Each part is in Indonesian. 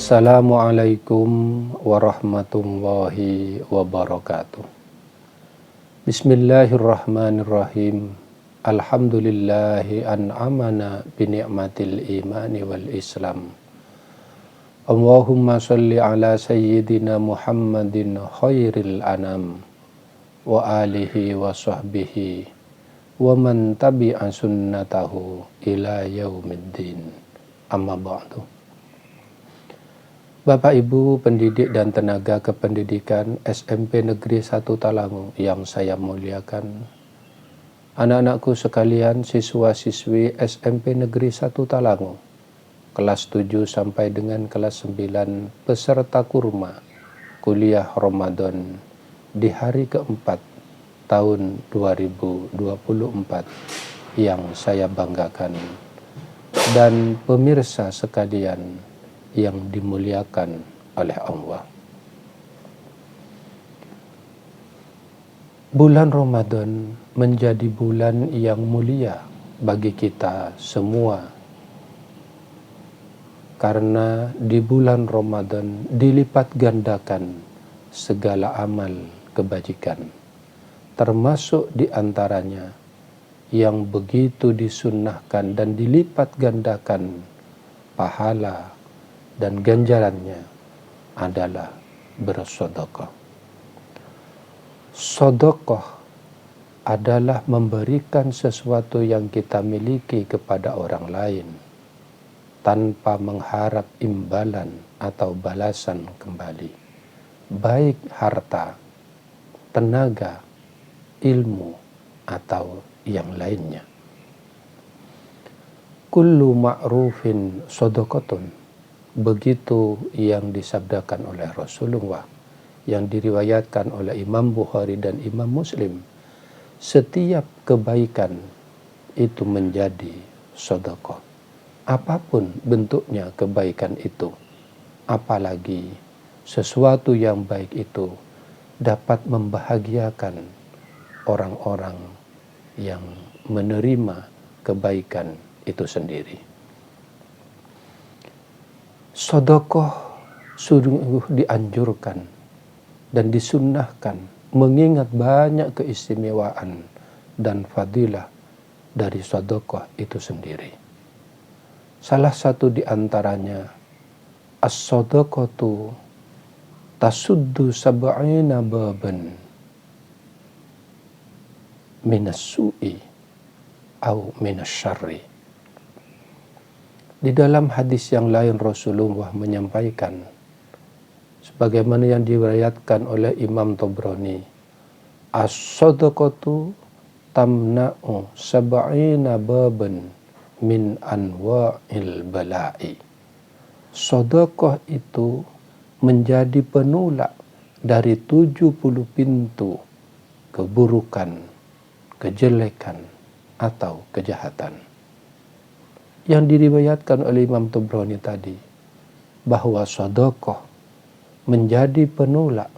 Assalamualaikum warahmatullahi wabarakatuh. Bismillahirrahmanirrahim. Alhamdulillahi an'amana bini'matil imani wal islam. Allahumma sholli ala sayyidina Muhammadin khairil anam wa alihi wa sahbihi wa man tabi'a sunnatahu ila yaumiddin. Amma ba'du. Bapak Ibu pendidik dan tenaga kependidikan SMP Negeri 1 Talango yang saya muliakan, anak-anakku sekalian, siswa-siswi SMP Negeri 1 Talango, kelas 7 sampai dengan kelas 9 peserta kurma kuliah Ramadan di hari keempat tahun 2024 yang saya banggakan, dan pemirsa sekalian yang dimuliakan oleh Allah. Bulan Ramadan menjadi bulan yang mulia bagi kita semua, karena di bulan Ramadan dilipat gandakan segala amal kebajikan, termasuk di antaranya yang begitu disunnahkan dan dilipat gandakan pahala dan ganjarannya adalah bersedekah. Sedekah adalah memberikan sesuatu yang kita miliki kepada orang lain tanpa mengharap imbalan atau balasan kembali, baik harta, tenaga, ilmu, atau yang lainnya. Kullu ma'rufin shadaqatun. Begitu yang disabdakan oleh Rasulullah, yang diriwayatkan oleh Imam Bukhari dan Imam Muslim. Setiap kebaikan itu menjadi sedekah, apapun bentuknya kebaikan itu, apalagi sesuatu yang baik itu dapat membahagiakan orang-orang yang menerima kebaikan itu sendiri. Sedekah sungguh dianjurkan dan disunnahkan, mengingat banyak keistimewaan dan fadilah dari sedekah itu sendiri. Salah satu di antaranya, as-sadaqatu tasuddu sab'ina baban minas su'i au minas syarri. Di dalam hadis yang lain Rasulullah menyampaikan, sebagaimana yang diriwayatkan oleh Imam Tabrani, as-sadaqatu tamna'u sab'ina baban min anwa'il bala'i. Sedekah itu menjadi penolak dari 70 pintu keburukan, kejelekan, atau kejahatan. Yang diriwayatkan oleh Imam Tabrani tadi, bahwa sedekah menjadi penolak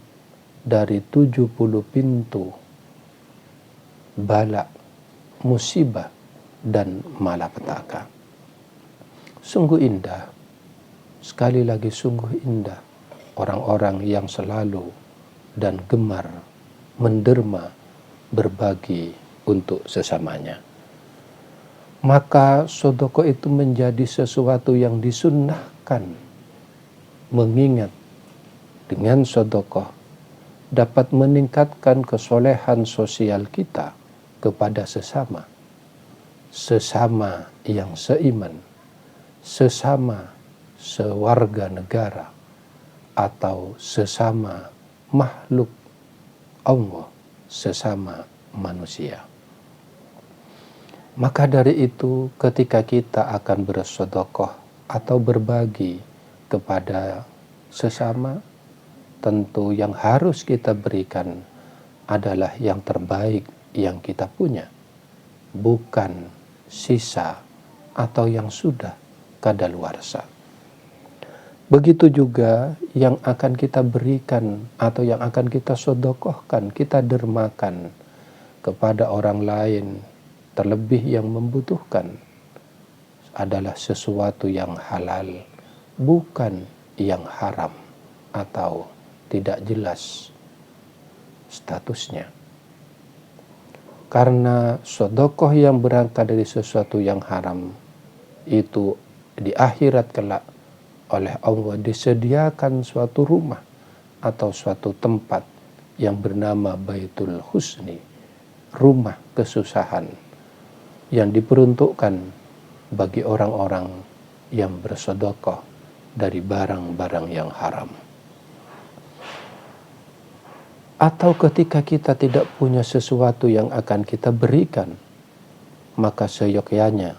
dari 70 pintu bala, musibah, dan malapetaka. Sungguh indah, sekali lagi sungguh indah orang-orang yang selalu dan gemar menderma berbagi untuk sesamanya. Maka sedekah itu menjadi sesuatu yang disunnahkan, mengingat dengan sedekah dapat meningkatkan kesolehan sosial kita kepada sesama yang seiman, sesama sewarga negara, atau sesama makhluk Allah, sesama manusia. Maka dari itu, ketika kita akan bersedekah atau berbagi kepada sesama, tentu yang harus kita berikan adalah yang terbaik yang kita punya, bukan sisa atau yang sudah kadaluarsa. Begitu juga yang akan kita berikan atau yang akan kita sedekahkan, kita dermakan kepada orang lain, terlebih yang membutuhkan, adalah sesuatu yang halal, bukan yang haram atau tidak jelas statusnya. Karena sedekah yang berangkat dari sesuatu yang haram itu di akhirat kelak oleh Allah disediakan suatu rumah atau suatu tempat yang bernama Baitul Husni, rumah kesusahan yang diperuntukkan bagi orang-orang yang bersedekah dari barang-barang yang haram. Atau ketika kita tidak punya sesuatu yang akan kita berikan, maka seyogyanya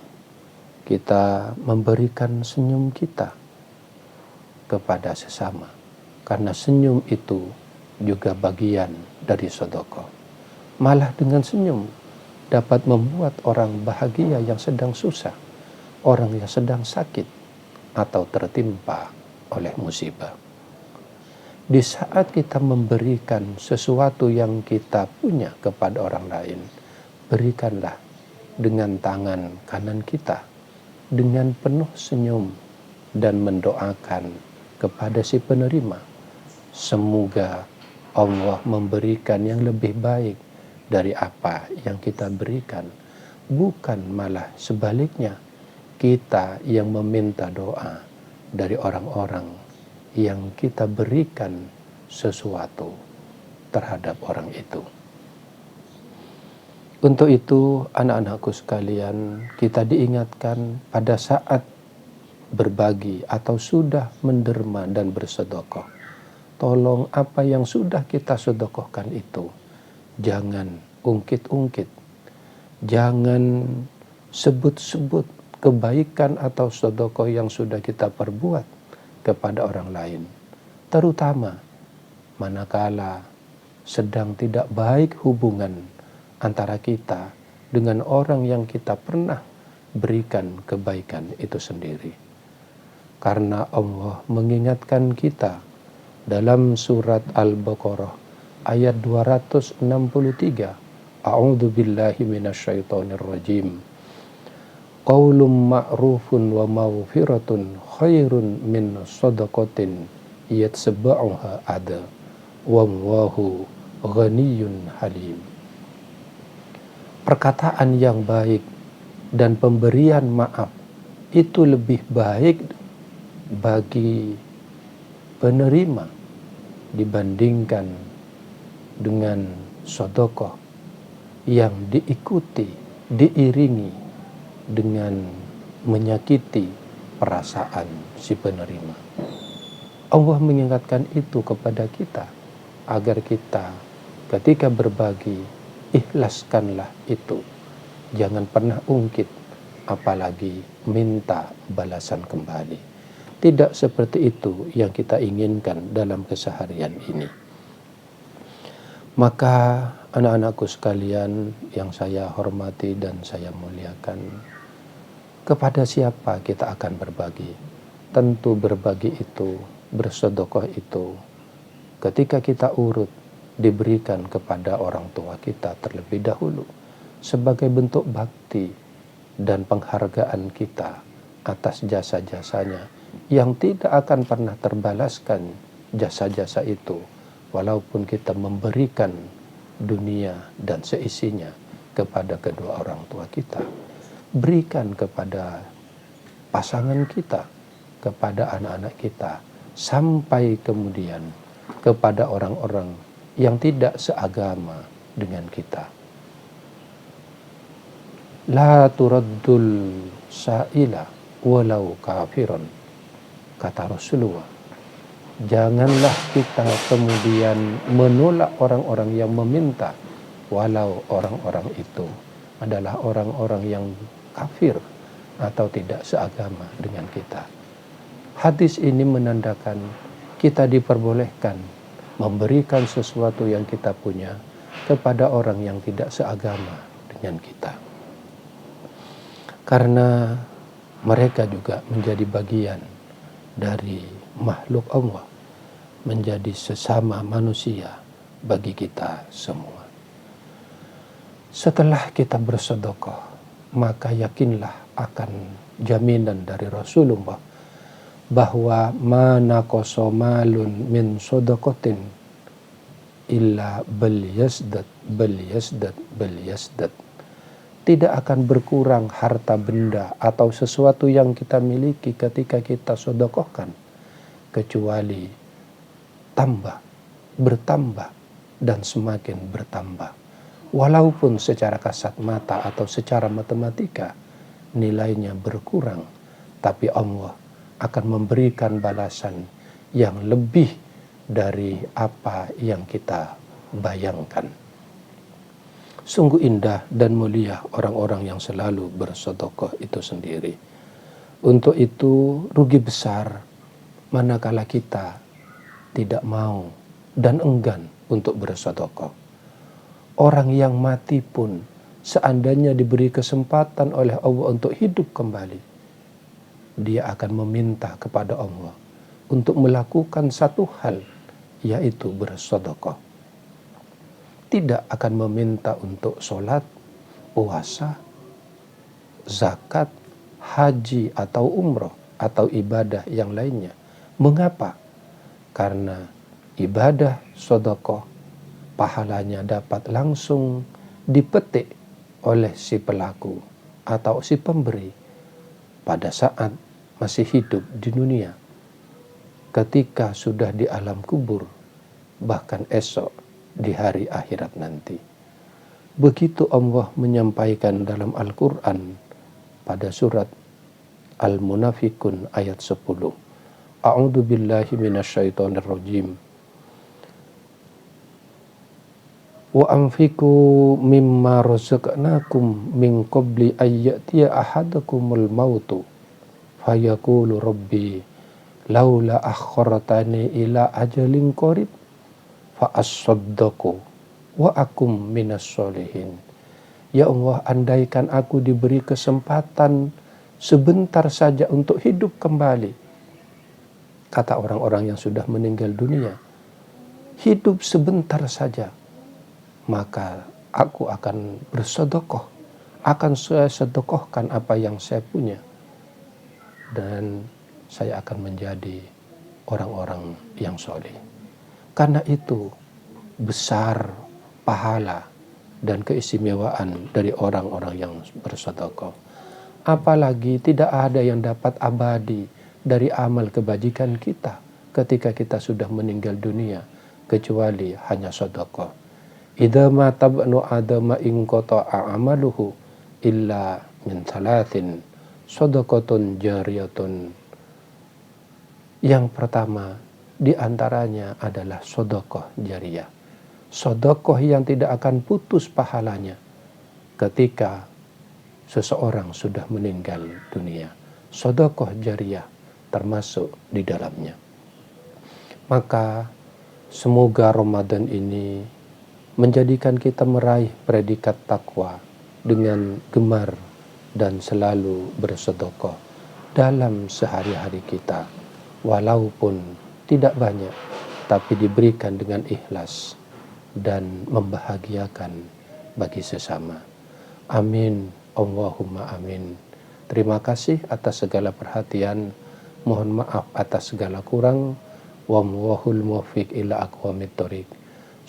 kita memberikan senyum kita kepada sesama. Karena senyum itu juga bagian dari sedekah. Malah dengan senyum dapat membuat orang bahagia yang sedang susah, orang yang sedang sakit atau tertimpa oleh musibah. Di saat kita memberikan sesuatu yang kita punya kepada orang lain, berikanlah dengan tangan kanan kita dengan penuh senyum dan mendoakan kepada si penerima. Semoga Allah memberikan yang lebih baik dari apa yang kita berikan. Bukan malah sebaliknya, kita yang meminta doa dari orang-orang yang kita berikan sesuatu terhadap orang itu. Untuk itu, anak-anakku sekalian, kita diingatkan pada saat berbagi atau sudah menderma dan bersedekah. Tolong apa yang sudah kita sedekahkan itu jangan ungkit-ungkit, jangan sebut-sebut kebaikan atau sedekah yang sudah kita perbuat kepada orang lain, terutama manakala sedang tidak baik hubungan antara kita dengan orang yang kita pernah berikan kebaikan itu sendiri. Karena Allah mengingatkan kita dalam surat Al-Baqarah ayat 263, A'udzu billahi minasyaitonir rajim. Qaulun ma'rufun wa maghfiratun khairun min shadaqatin yatba'uha adha wallahu ghaniyyun halim. Perkataan yang baik dan pemberian maaf itu lebih baik bagi penerima dibandingkan dengan sedekah yang diikuti, diiringi dengan menyakiti perasaan si penerima. Allah mengingatkan itu kepada kita agar kita ketika berbagi ikhlaskanlah itu. Jangan pernah ungkit, apalagi minta balasan kembali. Tidak seperti itu yang kita inginkan dalam keseharian ini. Maka anak-anakku sekalian yang saya hormati dan saya muliakan, kepada siapa kita akan berbagi? Tentu berbagi itu, bersedekah itu, ketika kita urut, diberikan kepada orang tua kita terlebih dahulu, sebagai bentuk bakti dan penghargaan kita atas jasa-jasanya, yang tidak akan pernah terbalaskan jasa-jasa itu, walaupun kita memberikan dunia dan seisinya kepada kedua orang tua kita. Berikan kepada pasangan kita, kepada anak-anak kita, sampai kemudian kepada orang-orang yang tidak seagama dengan kita. La turaddul sa'ila walau kafiron, kata Rasulullah. Janganlah kita kemudian menolak orang-orang yang meminta, walau orang-orang itu adalah orang-orang yang kafir atau tidak seagama dengan kita. Hadis ini menandakan kita diperbolehkan memberikan sesuatu yang kita punya kepada orang yang tidak seagama dengan kita. Karena mereka juga menjadi bagian dari makhluk Allah, menjadi sesama manusia bagi kita semua. Setelah kita bersedekah, maka yakinlah akan jaminan dari Rasulullah bahwa mana kosomalun min sodokotin illa bel yasdad. Tidak akan berkurang harta benda atau sesuatu yang kita miliki ketika kita sodokohkan, kecuali bertambah dan semakin bertambah. Walaupun secara kasat mata atau secara matematika nilainya berkurang, tapi Allah akan memberikan balasan yang lebih dari apa yang kita bayangkan. Sungguh indah dan mulia orang-orang yang selalu bersedekah itu sendiri. Untuk itu rugi besar manakala kita tidak mau dan enggan untuk bersedekah. Orang yang mati pun seandainya diberi kesempatan oleh Allah untuk hidup kembali, dia akan meminta kepada Allah untuk melakukan satu hal, yaitu bersedekah. Tidak akan meminta untuk sholat, puasa, zakat, haji atau umroh atau ibadah yang lainnya. Mengapa? Karena ibadah sedekah pahalanya dapat langsung dipetik oleh si pelaku atau si pemberi pada saat masih hidup di dunia, ketika sudah di alam kubur, bahkan esok di hari akhirat nanti. Begitu Allah menyampaikan dalam Al-Quran pada surat Al-Munafikun ayat 10. A'udzu billahi minasyaitonir rajim. Wa anfiqu mimma razaqnakum min qabli ayyatiya ahadakumul mautu fayaqulu rabbi laula akhartani ila ajalin qarib fa as-saddaqu wa akum minas solihin. Ya Allah, andaikan aku diberi kesempatan sebentar saja untuk hidup kembali, kata orang-orang yang sudah meninggal dunia, hidup sebentar saja, maka aku akan bersedekah, akan saya sedekahkan apa yang saya punya, dan saya akan menjadi orang-orang yang soleh. Karena itu besar pahala dan keistimewaan dari orang-orang yang bersedekah. Apalagi tidak ada yang dapat abadi dari amal kebajikan kita ketika kita sudah meninggal dunia, kecuali hanya sedekah. Idza mata ibnu adama in qata'a amaluhu illa min thalathin shadaqatun jariyatun. Yang pertama di antaranya adalah sedekah jariyah. Sedekah yang tidak akan putus pahalanya ketika seseorang sudah meninggal dunia. Sedekah jariyah termasuk di dalamnya. Maka semoga Ramadan ini menjadikan kita meraih predikat takwa dengan gemar dan selalu bersedekah dalam sehari-hari kita, walaupun tidak banyak, tapi diberikan dengan ikhlas dan membahagiakan bagi sesama. Amin, Allahumma amin. Terima kasih atas segala perhatian. Mohon maaf atas segala kurang. Wallahul muwaffiq ila aqwamit thoriq.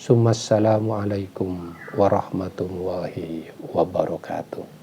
Assalamualaikum warahmatullahi wabarakatuh.